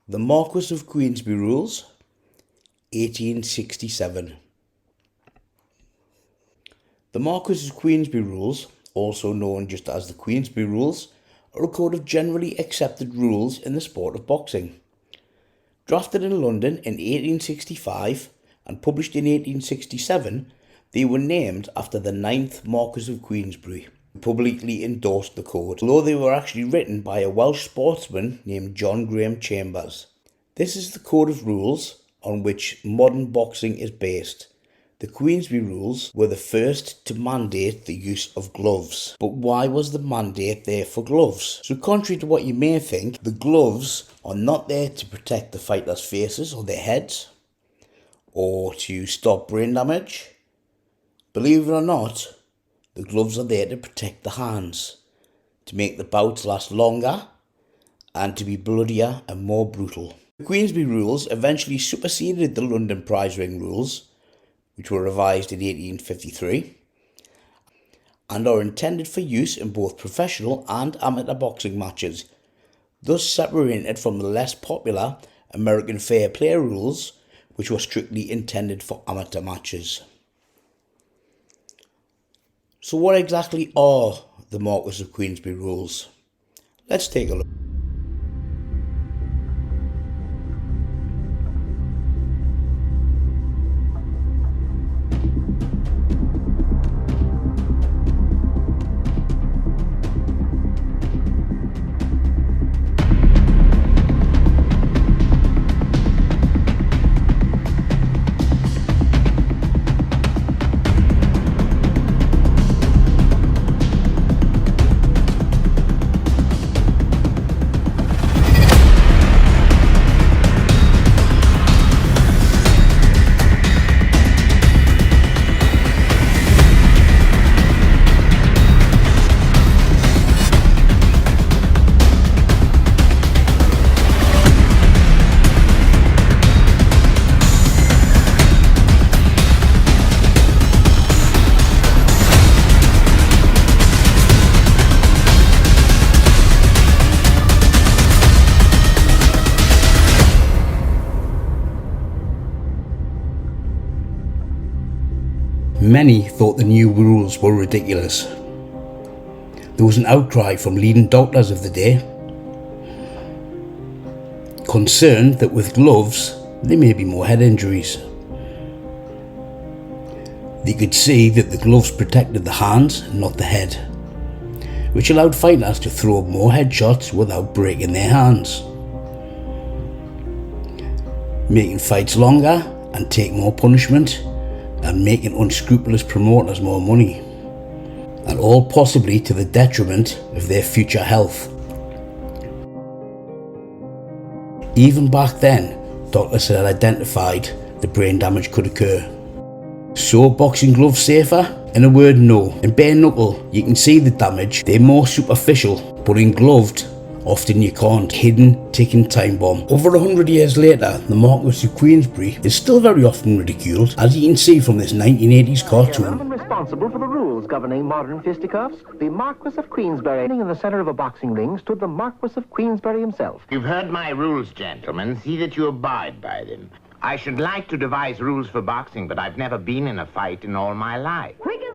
The Marquess of Queensberry Rules, 1867. The Marquess of Queensberry Rules, also known just as the Queensberry Rules, are a code of generally accepted rules in the sport of boxing. Drafted in London in 1865 and published in 1867, they were named after the 9th Marquess of Queensberry, who publicly endorsed the code, although they were actually written by a Welsh sportsman named John Graham Chambers. This is the code of rules on which modern boxing is based. The Queensberry Rules were the first to mandate the use of gloves. But why was the mandate there for gloves? So contrary to what you may think, the gloves are not there to protect the fighters' faces or their heads, or to stop brain damage. Believe it or not, the gloves are there to protect the hands, to make the bouts last longer, and to be bloodier and more brutal. The Queensberry Rules eventually superseded the London Prize Ring Rules, which were revised in 1853, and are intended for use in both professional and amateur boxing matches, thus separated from the less popular American Fair Play Rules, which were strictly intended for amateur matches. So what exactly are the Marquess of Queensberry Rules? Let's take a look. Many thought the new rules were ridiculous. There was an outcry from leading doctors of the day, concerned that with gloves there may be more head injuries. They could see that the gloves protected the hands and not the head, which allowed fighters to throw more headshots without breaking their hands, making fights longer and take more punishment, and making unscrupulous promoters more money, and all possibly to the detriment of their future health. Even back then, doctors had identified that brain damage could occur. So boxing gloves safer? In a word, no. In bare knuckle, you can see the damage. They're more superficial, but in gloved, often you can't. Hidden, ticking time bomb. Over 100 years later, the Marquess of Queensberry is still very often ridiculed, as you can see from this 1980s cartoon. The gentleman responsible for the rules governing modern fisticuffs, the Marquess of Queensberry. In the center of a boxing ring stood the Marquess of Queensberry himself. You've heard my rules, gentlemen. See that you abide by them. I should like to devise rules for boxing, but I've never been in a fight in all my life.